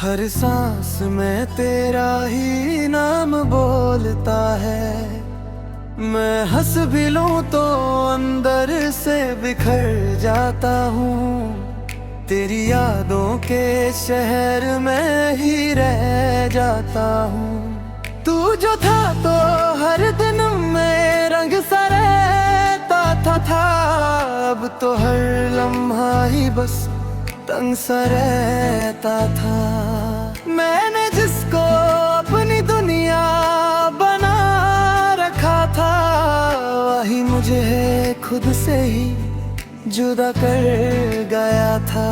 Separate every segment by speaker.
Speaker 1: हर सांस में तेरा ही नाम बोलता है। मैं हंस भी लूं तो अंदर से बिखर जाता हूँ। तेरी यादों के शहर में ही रह जाता हूँ। तू जो था तो हर दिन में रंग सा रहता था। अब तो हर लम्हा ही बस तंग सा रहता था। मैंने जिसको अपनी दुनिया बना रखा था, वही मुझे खुद से ही जुदा कर गया था।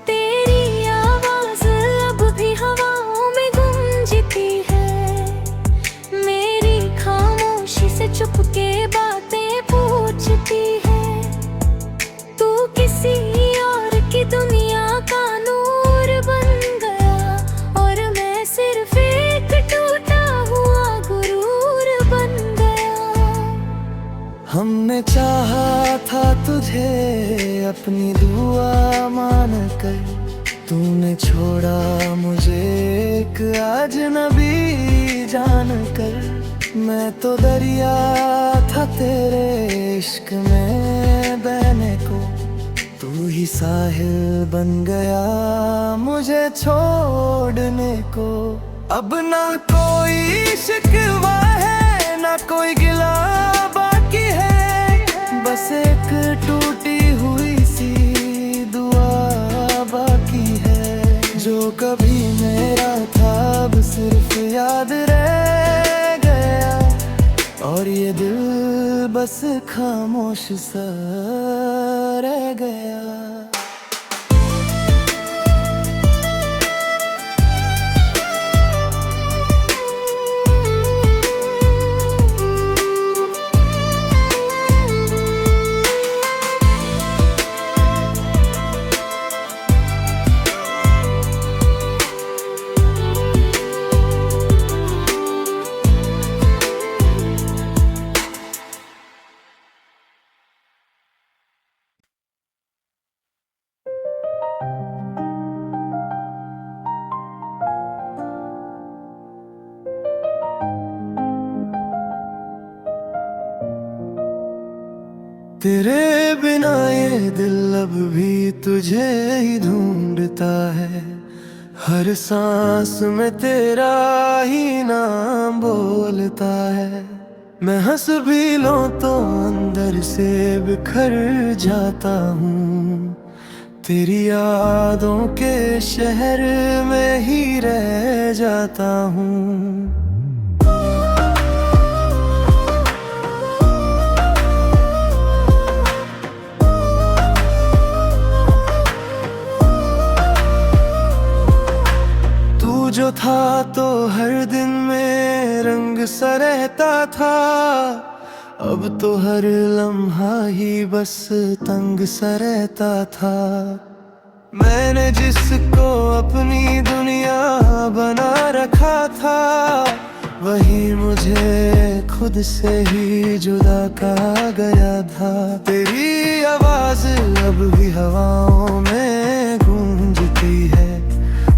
Speaker 2: तेरी आवाज अब भी हवाओं में गूंजती है। मेरी खामोशी से चुपके बातें पूछती है। तू किसी और की दुनिया का नूर बन गया, और मैं सिर्फ एक टूटा हुआ गुरूर बन गया।
Speaker 1: हमने चाहा था तुझे अपनी दुआ मानकर, तूने छोड़ा मुझे एक अजनबी जानकर। मैं तो दरिया था तेरे इश्क में बहने को, तू ही साहिल बन गया मुझे छोड़ने को। अब ना कोई शिकवा है, ना कोई गिला बाकी है। बस एक टूटी हुई सी दुआ बाकी है। जो कभी मेरा था अब सिर्फ याद रह गया, और ये दिल बस खामोश सा रह गया। तेरे बिना ये दिल अब भी तुझे ही ढूंढता है। हर सांस में तेरा ही नाम बोलता है। मैं हंस भी लूं तो अंदर से बिखर जाता हूँ। तेरी यादों के शहर में ही रह जाता हूँ। जो था तो हर दिन में रंग सा रहता था। अब तो हर लम्हा ही बस तंग सा रहता था। मैंने जिसको अपनी दुनिया बना रखा था, वही मुझे खुद से ही जुदा कहा गया था। तेरी आवाज अब भी हवाओं में गूंजती है।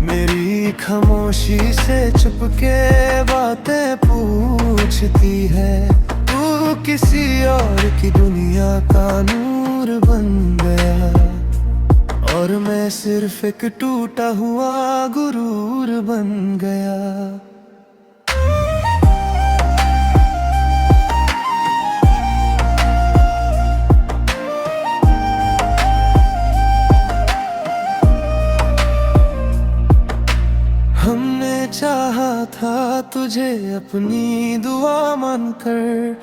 Speaker 1: मेरी खामोशी से चुपके बातें पूछती है। तू किसी और की दुनिया का नूर बन गया, और मैं सिर्फ एक टूटा हुआ गुरूर बन गया। हमने चाहा था तुझे अपनी दुआ मानकर,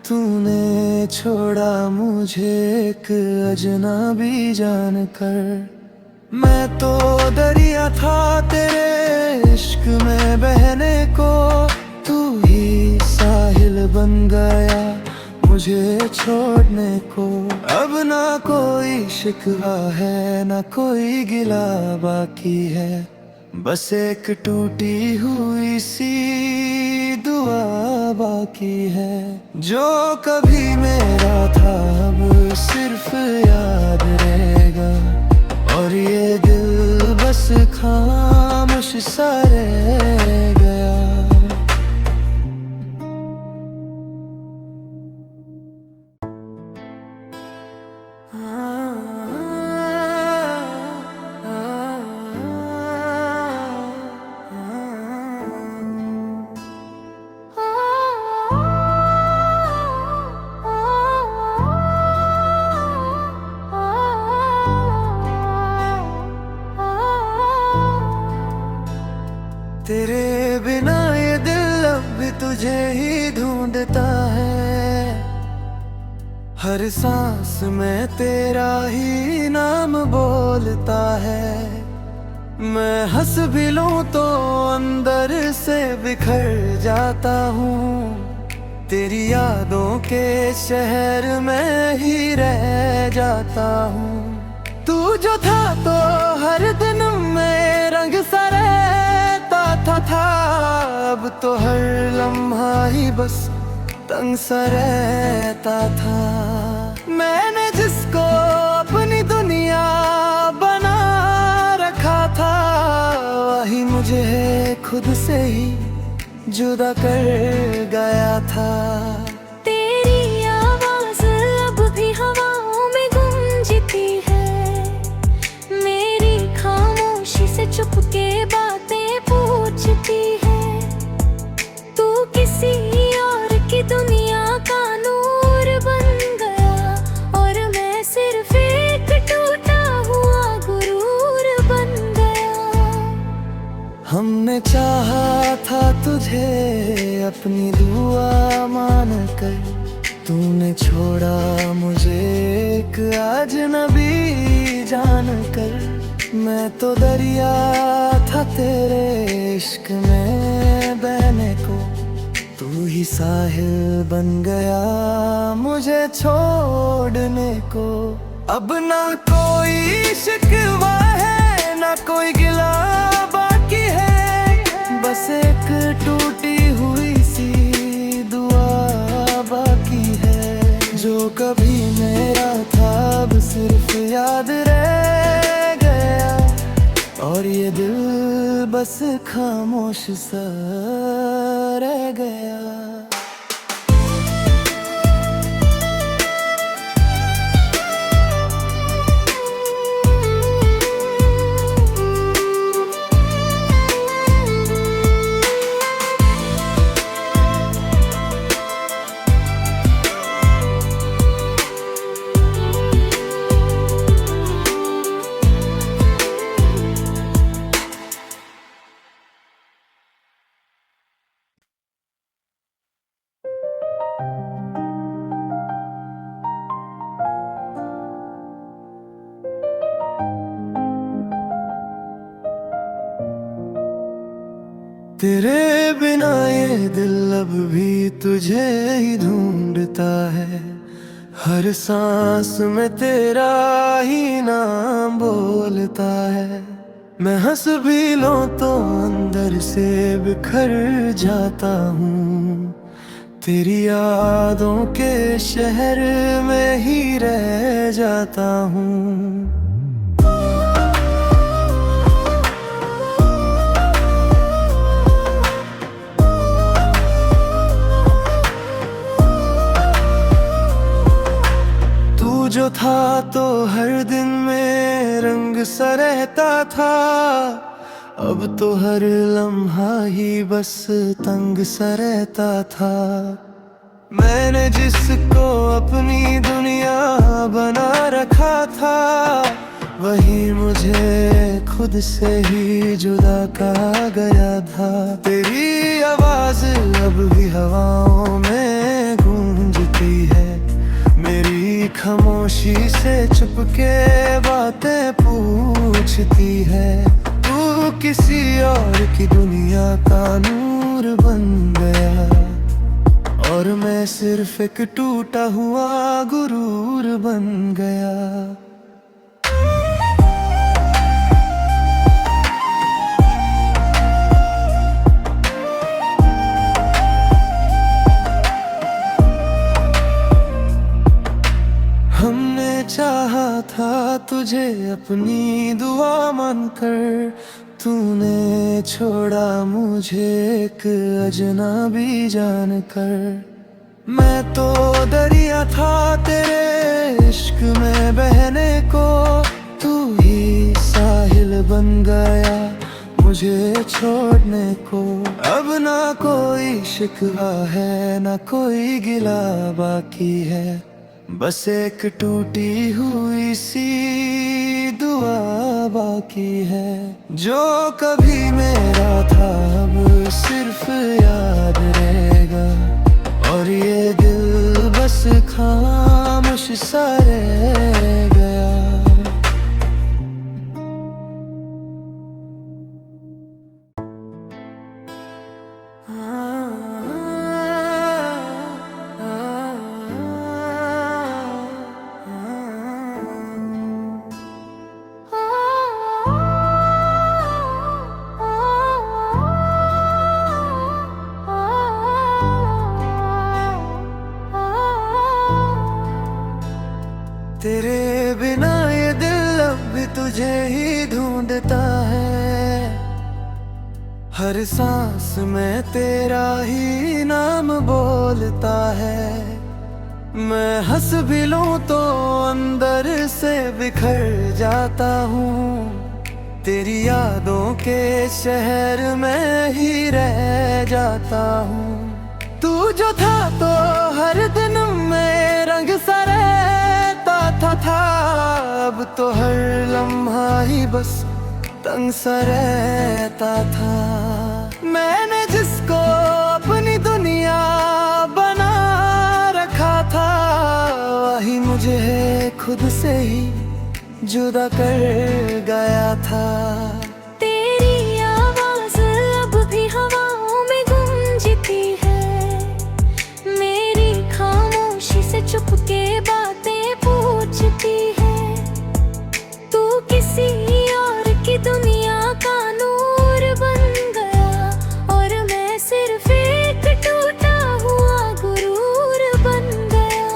Speaker 1: तूने छोड़ा मुझे एक अजनबी जानकर। मैं तो दरिया था तेरे इश्क में बहने को, तू ही साहिल बन गया मुझे छोड़ने को। अब ना कोई शिकवा है, ना कोई गिला बाकी है। बस एक टूटी हुई सी दुआ बाकी है। जो कभी मेरा था अब सिर्फ याद रहेगा, और ये दिल बस खामोश सा रह गया। तेरे बिना ये दिल अब भी तुझे ही ढूंढता है। हर सांस में तेरा ही नाम बोलता है। मैं हंस भी लूं तो अंदर से बिखर जाता हूँ। तेरी यादों के शहर में ही रह जाता हूँ। तू जो था तो हर दिन में रंग सा रहता था। अब तो हर लम्हा ही बस तंग सा रहता था। मैंने जिसको अपनी दुनिया बना रखा था, वही मुझे खुद से ही जुदा कर गया था।
Speaker 2: तेरी आवाज अब भी हवाओं में गूंजती है। मेरी खामोशी से चुपके बातें पूछती है। तू किसी और की दुनिया का नूर बन गया, और मैं सिर्फ एक टूटा हुआ गुरूर बन गया।
Speaker 1: हमने चाहा था तुझे अपनी दुआ मानकर, तूने छोड़ा मुझे एक अजनबी जानकर। मैं तो दरिया था तेरे इश्क में बहने को, तू ही साहिल बन गया मुझे छोड़ने को। अब ना कोई शिकवा है, ना कोई गिला बाकी है। बस एक टूटी हुई सी दुआ बाकी है। जो कभी मेरा था अब सिर्फ याद रह गया, और ये दिल बस खामोश सा रह गया। तेरे बिना ये दिल अब भी तुझे ही ढूंढता है। हर सांस में तेरा ही नाम बोलता है। मैं हंस भी लूं तो अंदर से बिखर जाता हूँ। तेरी यादों के शहर में ही रह जाता हूँ। जो था तो हर दिन में रंग सा रहता था। अब तो हर लम्हा ही बस तंग सा रहता था। मैंने जिसको अपनी दुनिया बना रखा था, वही मुझे खुद से ही जुदा कहा गया था। तेरी आवाज अब भी हवाओं में गूंजती है। मेरी खामोशी से चुपके बातें पूछती है। तू किसी और की दुनिया का नूर बन गया, और मैं सिर्फ एक टूटा हुआ गुरूर बन गया। हमने चाहा था तुझे अपनी दुआ मानकर, तूने छोड़ा मुझे एक अजनबी जानकर। मैं तो दरिया था तेरे इश्क में बहने को, तू ही साहिल बन गया मुझे छोड़ने को। अब ना कोई शिकवा है ना कोई गिला बाकी है, बस एक टूटी हुई सी दुआ बाकी है। जो कभी मेरा था अब सिर्फ याद रहेगा, और ये दिल बस खामोश सा रह गया। तेरे बिना ये दिल अब भी तुझे ही ढूंढता है, हर सांस में तेरा ही नाम बोलता है। मैं हंस भी लूं तो अंदर से बिखर जाता हूँ, तेरी यादों के शहर में ही रह जाता हूँ। तू जो था तो हर दिन में रंग सा रहता था, अब तो हर लम्हा ही बस तंग सा रहता था। मैंने जिसको अपनी दुनिया बना रखा था, वही मुझे खुद से ही जुदा कर गया था।
Speaker 2: तेरी आवाज अब भी हवाओं में गूंजती है, मेरी खामोशी से चुपके बातें पूछती है। तू किसी और की दुनिया का नूर बन गया, और मैं सिर्फ एक टूटा हुआ गुरूर बन गया।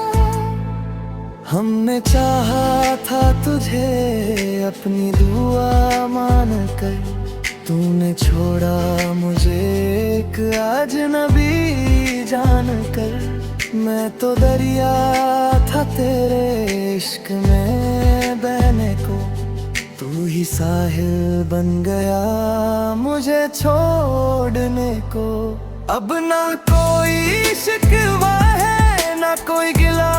Speaker 1: हमने चाहा था तुझे अपनी दुआ मानकर, तूने छोड़ा मुझे एक अजनबी जानकर। मैं तो दरिया था तेरे इश्क में बहने को, तू ही साहिल बन गया मुझे छोड़ने को। अब ना कोई शिकवा है ना कोई गिला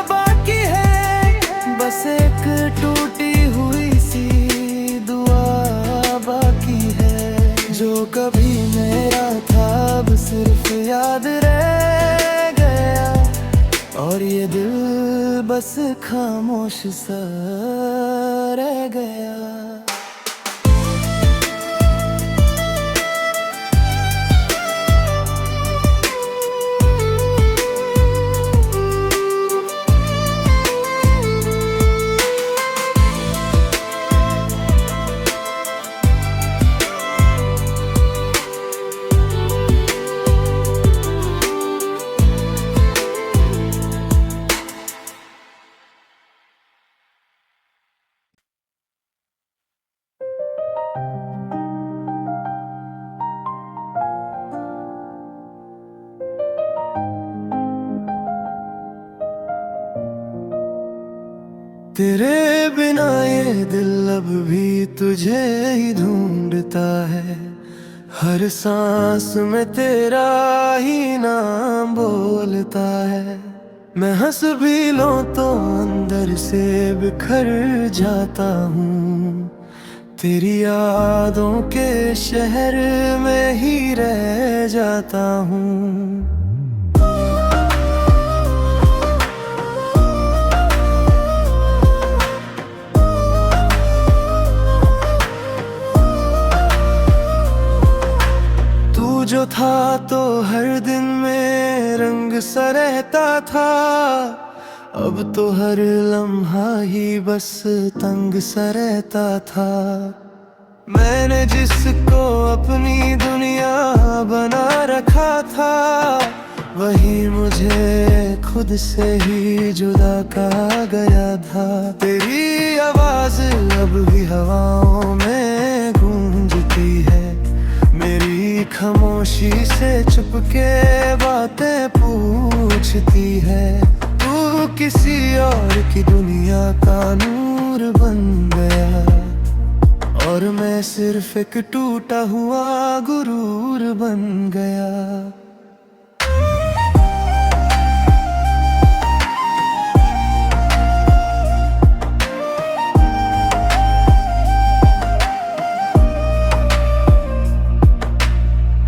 Speaker 1: बाकी है, बस एक टूटी हुई सी दुआ बाकी है। जो कभी मेरा था अब सिर्फ याद रह गया, और ये दिल बस खामोश सा रह गया। तेरे बिना ये दिल अब भी तुझे ही ढूंढता है, हर सांस में तेरा ही नाम बोलता है। मैं हंस भी लूं तो अंदर से बिखर जाता हूँ, तेरी यादों के शहर में ही रह जाता हूँ। जो था तो हर दिन में रंग सा रहता था, अब तो हर लम्हा ही बस तंग सा रहता था। मैंने जिसको अपनी दुनिया बना रखा था, वही मुझे खुद से ही जुदा कहा गया था। तेरी आवाज अब भी हवाओं में गूंजती खामोशी से चुपके बातें पूछती है। तू किसी और की दुनिया का नूर बन गया और मैं सिर्फ एक टूटा हुआ गुरूर बन गया।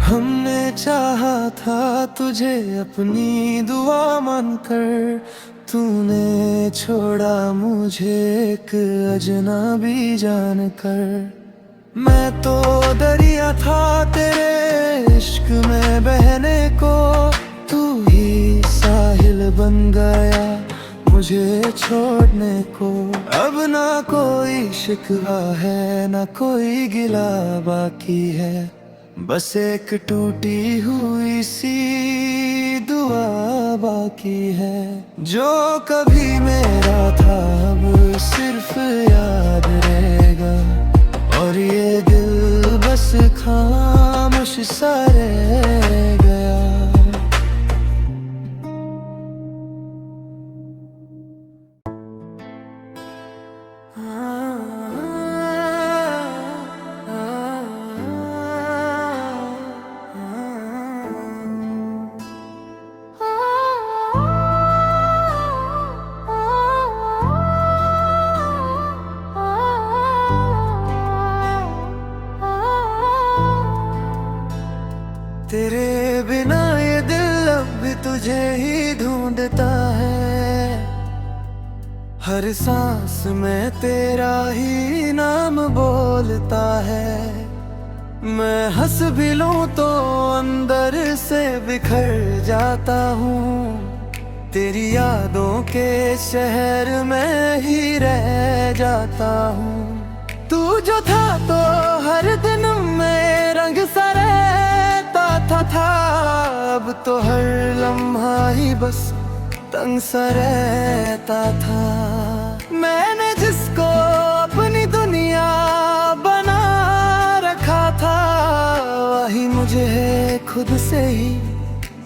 Speaker 1: हमने चाहा था तुझे अपनी दुआ मानकर, तूने छोड़ा मुझे एक अजनबी जानकर। मैं तो दरिया था तेरे इश्क में बहने को, तू ही साहिल बन गया मुझे छोड़ने को। अब ना कोई शिकवा है ना कोई गिला बाकी है, बस एक टूटी हुई सी दुआ बाकी है। जो कभी मेरा था अब सिर्फ याद रहेगा और ये दिल बस खामोश सा रह गया। तेरे बिना ये दिल अब भी तुझे ही ढूंढता है। हर सांस में तेरा ही नाम बोलता है। मैं हंस भी लूं तो अंदर से बिखर जाता हूँ। तेरी यादों के शहर में ही रह जाता हूँ। तू जो था तो हर दिन में रंग सा था, अब तो हर लम्हा ही बस तंग सा रहता था। मैंने जिसको अपनी दुनिया बना रखा था, वही मुझे खुद से ही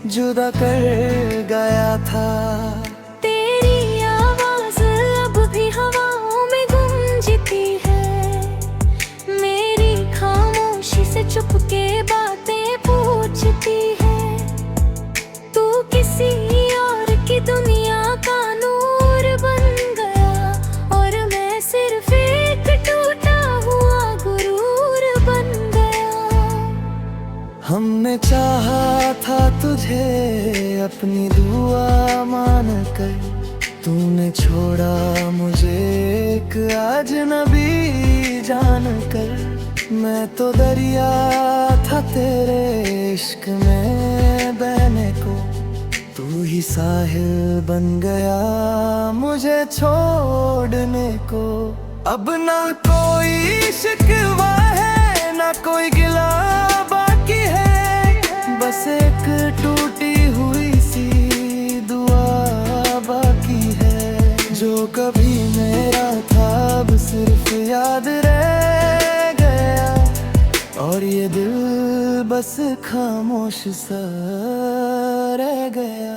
Speaker 1: जुदा कर गया था।
Speaker 2: तेरी आवाज अब भी हवाओं में गूंजती है। मेरी खामोशी से चुपके बातें पूछती है। तू किसी और की दुनिया का नूर बन गया और मैं सिर्फ एक टूटा हुआ गुरूर बन गया।
Speaker 1: हमने चाहा था तुझे अपनी दुआ मानकर, तूने छोड़ा मुझे एक अजनबी जानकर। मैं तो दरिया था तेरे इश्क में बहने को, तू ही साहिल बन गया मुझे छोड़ने को। अब ना कोई शिकवा है ना कोई गिला बाकी है, बस एक टूटी हुई सी दुआ बाकी है। जो कभी मेरा था अब सिर्फ याद रह गया और ये दिल बस खामोश सा रह गया।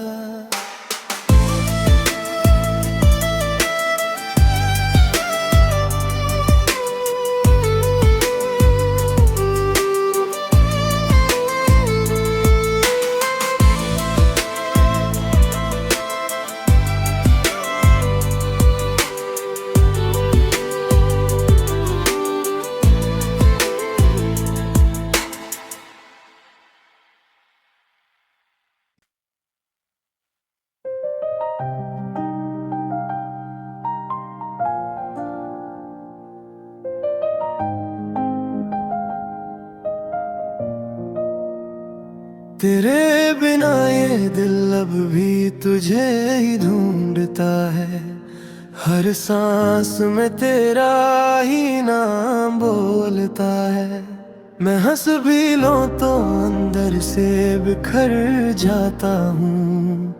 Speaker 1: तेरे बिना ये दिल अब भी तुझे ही ढूंढता है। हर सांस में तेरा ही नाम बोलता है। मैं हंस भी लूं तो अंदर से बिखर जाता हूँ।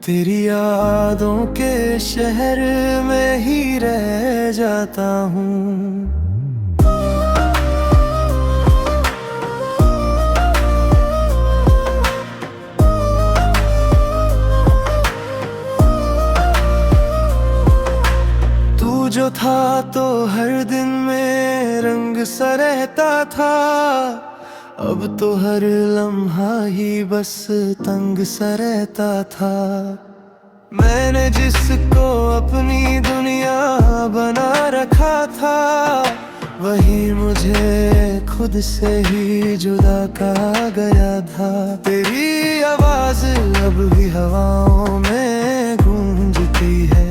Speaker 1: तेरी यादों के शहर में ही रह जाता हूँ। जो था तो हर दिन में रंग सा रहता था, अब तो हर लम्हा ही बस तंग सा रहता था। मैंने जिसको अपनी दुनिया बना रखा था, वही मुझे खुद से ही जुदा कहा गया था। तेरी आवाज अब भी हवाओं में गूंजती है,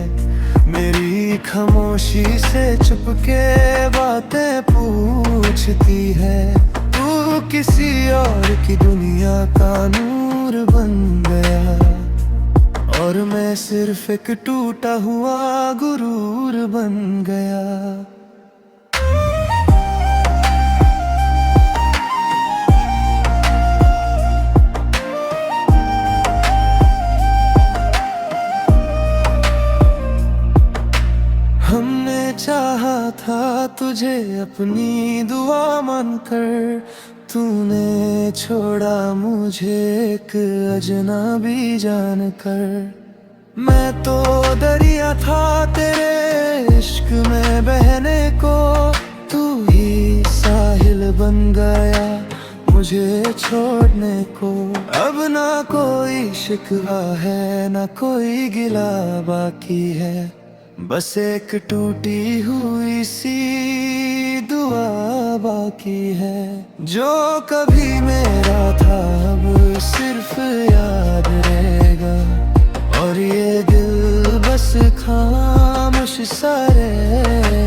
Speaker 1: मेरी खामोशी से चुपके बातें पूछती है। तू किसी और की दुनिया का नूर बन गया, और मैं सिर्फ एक टूटा हुआ गुरूर बन गया। हमने चाहा था तुझे अपनी दुआ मानकर, तूने छोड़ा मुझे एक अजनबी जानकर। मैं तो दरिया था तेरे इश्क में बहने को, तू ही साहिल बन गया मुझे छोड़ने को। अब ना कोई शिकवा है ना कोई गिला बाकी है, बस एक टूटी हुई सी दुआ बाकी है। जो कभी मेरा था अब सिर्फ याद रहेगा, और ये दिल बस खामोश सा रहेगा।